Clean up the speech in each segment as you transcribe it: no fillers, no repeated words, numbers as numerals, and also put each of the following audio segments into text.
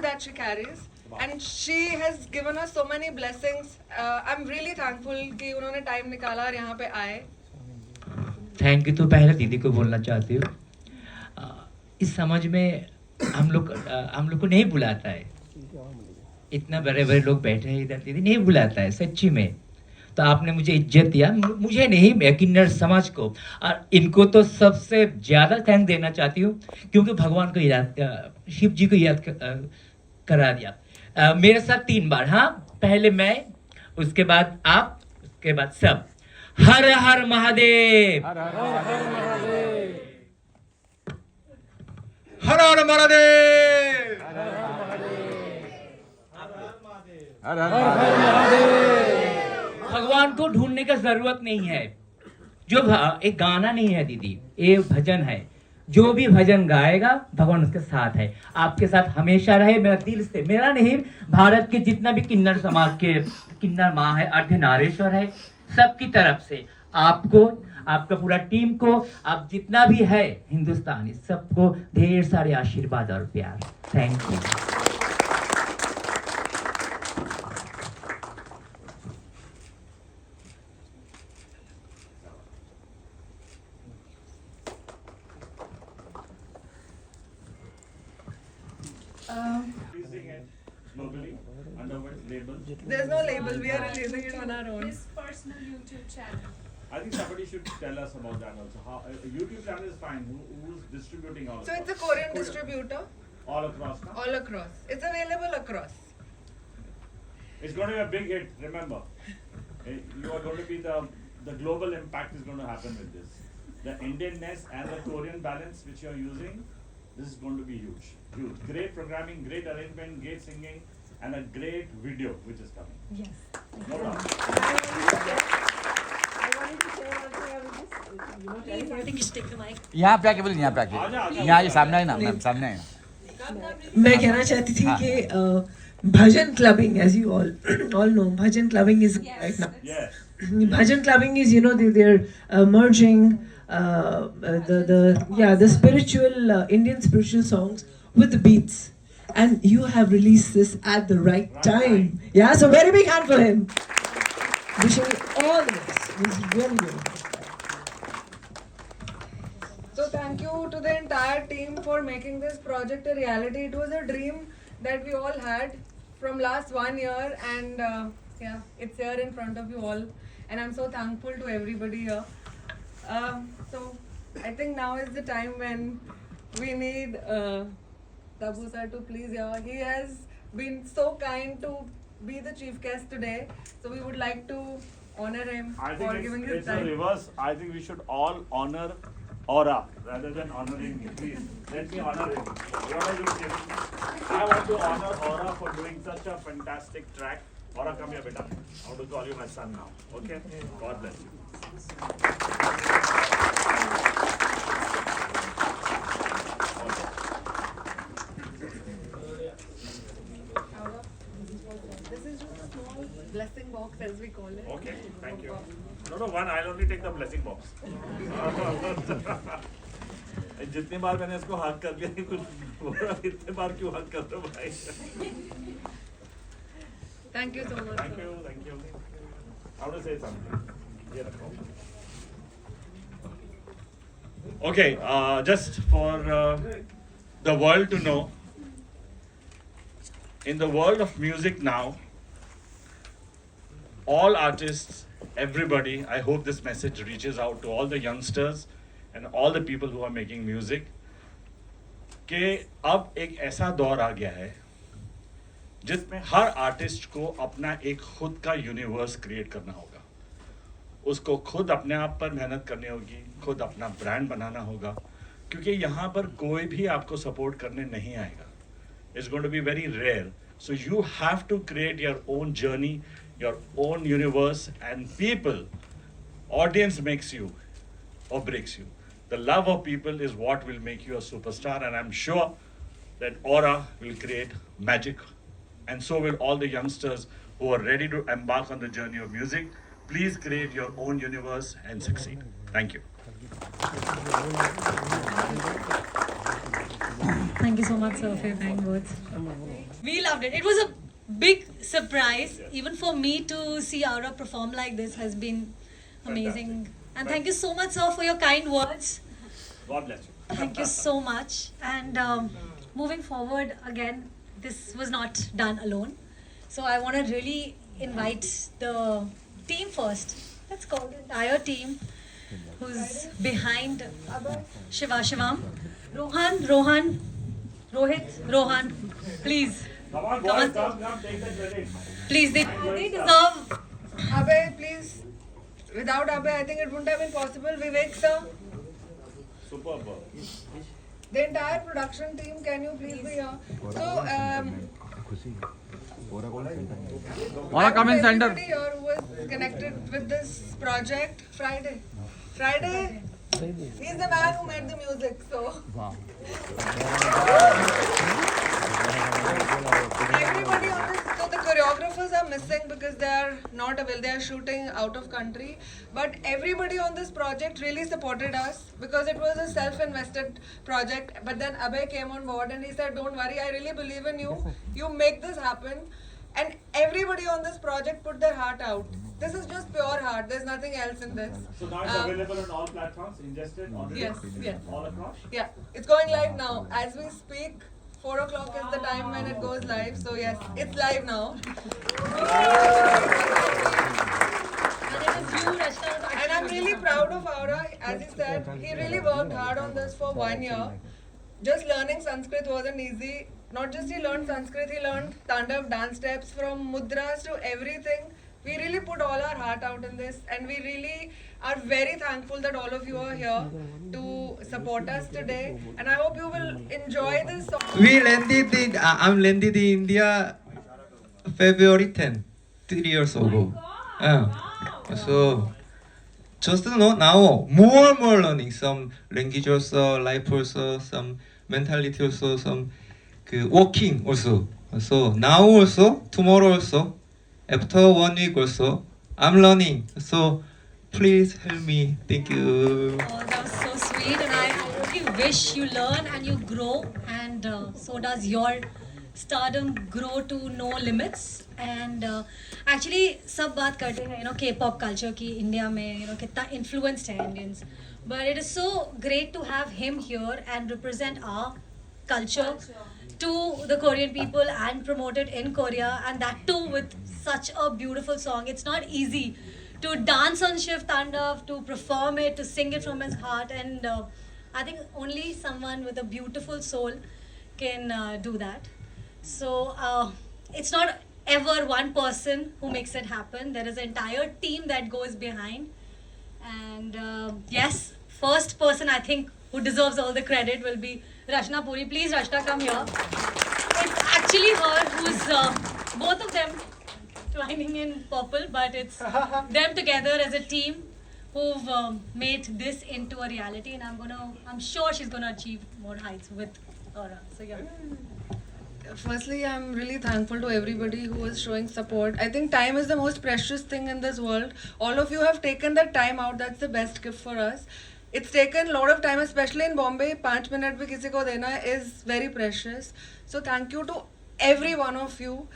that she carries, and she has given us so many blessings. I'm really thankful कि उन्होंने time निकाला और यहाँ पे आए. थैंक यू तो पहले दीदी को बोलना चाहती हूँ। इस समाज में हम लोग को नहीं बुलाता है, इतना बड़े बड़े लोग बैठे हैं इधर, दीदी नहीं बुलाता है सच्ची में। तो आपने मुझे इज्जत दिया, मुझे नहीं किन्नर समाज को, और इनको तो सबसे ज़्यादा थैंक देना चाहती हूँ क्योंकि भगवान को याद, शिव जी को याद करा दिया। मेरे साथ 3 बार, हाँ, पहले मैं, उसके बाद आप, उसके बाद सब। हर हर महादेव, हर हर महादेव, हर हर महादेव, हर हर महादेव। भगवान को ढूंढने का जरूरत नहीं है, जो एक गाना नहीं है दीदी, ये भजन है। जो भी भजन गाएगा भगवान उसके साथ है, आपके साथ हमेशा रहे। मेरा दिल से, मेरा नहीं, भारत के जितना भी किन्नर समाज के किन्नर माँ है, अर्धनारीश्वर है, सबकी तरफ से आपको, आपका पूरा टीम को, आप जितना भी है हिंदुस्तानी, सबको ढेर सारे आशीर्वाद और प्यार। Thank you. There's no label. We are releasing it on our own. His personal YouTube channel. I think somebody should tell us about that also. How YouTube channel is fine. Who's distributing all? So it's a Korean distributor all across. Now? all across. It's available across. It's going to be a big hit. Remember, you are going to be the global impact is going to happen with this. The Indianness and the Korean balance which you are using, this is going to be huge. Huge. Great programming, great arrangement, great singing, and a great video which is coming. Yes. No problem. I wanted to say one thing. I was just, I think you stick the mic. यहाँ पे आके बोलिए, यहाँ पे आके, यहाँ ये सामने है ना मैम, सामने है ना। मैं कहना चाहती थी कि bhajan clubbing, as you all know, bhajan clubbing is right now. Yes. Bhajan clubbing is, you know, they're merging the spiritual Indian spiritual songs with the beats, and you have released this at the right time. Yeah, so very big hand for him. Wishing you all the best. It was really good. So thank you to the entire team for making this project a reality. It was a dream that we all had from last 1 year, and yeah, it's here in front of you all, and I'm so thankful to everybody here. So I think now is the time when we need Tabu sir to please here. He has been so kind to be the chief guest today, so we would like to honor him I for think giving it's his the time. reverse. I think we should all honor Aura rather than honoring him. Please, let me honor him. What are you giving me? I want to honor Aura for doing such a fantastic track. Aura, come here, beta. I want to call you my son now. Okay? God bless you. This is just a small blessing box, as we call it. Okay, thank you. No, one. I'll only take the blessing box. जितनी बार मैंने इसको हक कर लिया, कुछ इतने बार क्यों हक कर रहे हो भाई? Thank you so much. Thank you, thank you. I want to say something. ये रखो. Okay, just for the world to know, in the world of music now, all artists, everybody, I hope this message reaches out to all the youngsters and all the people who are making music, कि अब एक ऐसा दौर आ गया है जिसमें हर artist को अपना एक खुद का यूनिवर्स क्रिएट करना होगा, उसको खुद अपने आप पर मेहनत करनी होगी, खुद अपना ब्रांड बनाना होगा, क्योंकि यहाँ पर कोई भी आपको सपोर्ट करने नहीं आएगा. It's going to be very rare. So you have to create your own journey, your own universe, and people, audience makes you or breaks you. The love of people is what will make you a superstar, and I'm sure that Aura will create magic, and so will all the youngsters who are ready to embark on the journey of music. Please create your own universe and succeed. Thank you. Thank you so much, sir, for your kind words. We loved it. It was a big surprise. Even for me to see Aura perform like this has been amazing. And thank you so much, sir, for your kind words. God bless you. Thank you so much. And moving forward, again, this was not done alone. So I want to really invite the team first. Let's call the entire team who's behind Shivam. Rohan, Rohit, please. Come on, Come on. boys, come, take the credit. Please, they deserve. Abhay, please. Without Abhay, I think it wouldn't have been possible. Vivek, sir. Superb. The entire production team, can you please be here? So, Wanna come in center? everybody here who was connected with this project, Friday, he's the man who made the music, so. Everybody on this, so the choreographers are missing because they are not available, they are shooting out of country. But everybody on this project really supported us because it was a self-invested project. But then Abhay came on board and he said, don't worry, I really believe in you. You make this happen. And everybody on this project put their heart out. This is just pure heart. There's nothing else in this. So now it's available on all platforms, ingested already? Yes, yes. All across? Yeah, it's going live now. As we speak, 4 o'clock is the time when it goes live. So yes, it's live now. And it is you, Rashna. And I'm really proud of Aura. As he said, he really worked hard on this for 1 year. Just learning Sanskrit wasn't easy. Not just he learned Sanskrit, he learned Tandav dance steps from mudras to everything. We really put all our heart out in this, and we really are very thankful that all of you are here to support us today. And I hope you will enjoy this song. We landed in, I'm landed in India February 10, 3 years ago. So just now more learning some language also, life also, some mentality also, some walking also. So now also, tomorrow also, after 1 week also, I'm learning. So please help me. Thank you. Oh, that was so sweet, and I really wish you learn and you grow, and so does your stardom grow to no limits. And actually, सब बात करते हैं, K-pop culture की India में, कितना influenced है Indians. But it is so great to have him here and represent our culture to the Korean people and promote it in Korea, and that too with such a beautiful song. It's not easy to dance on Shiv Tandav, to perform it, to sing it from his heart, and I think only someone with a beautiful soul can do that. So it's not ever one person who makes it happen. There is an entire team that goes behind, and yes, first person I think who deserves all the credit will be Rashna Puri. Please, Rashna, come here. It's actually her who's both of them twining in purple, but it's them together as a team who've made this into a reality, and I'm sure she's gonna achieve more heights with Aura. So yeah. Firstly, I'm really thankful to everybody who is showing support. I think time is the most precious thing in this world. All of you have taken that time out. That's the best gift for us. It's taken a lot of time, especially in Bombay. 5 minutes bhi kisi ko dena is very precious. So thank you to every one of you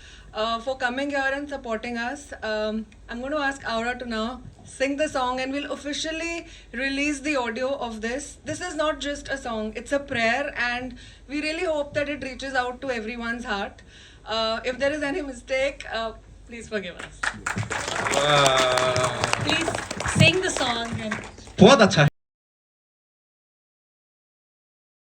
for coming here and supporting us. I'm going to ask Aura to now sing the song, and we'll officially release the audio of this. This is not just a song, it's a prayer, and we really hope that it reaches out to everyone's heart. If there is any mistake, please forgive us. Please sing the song. And बहुत अच्छा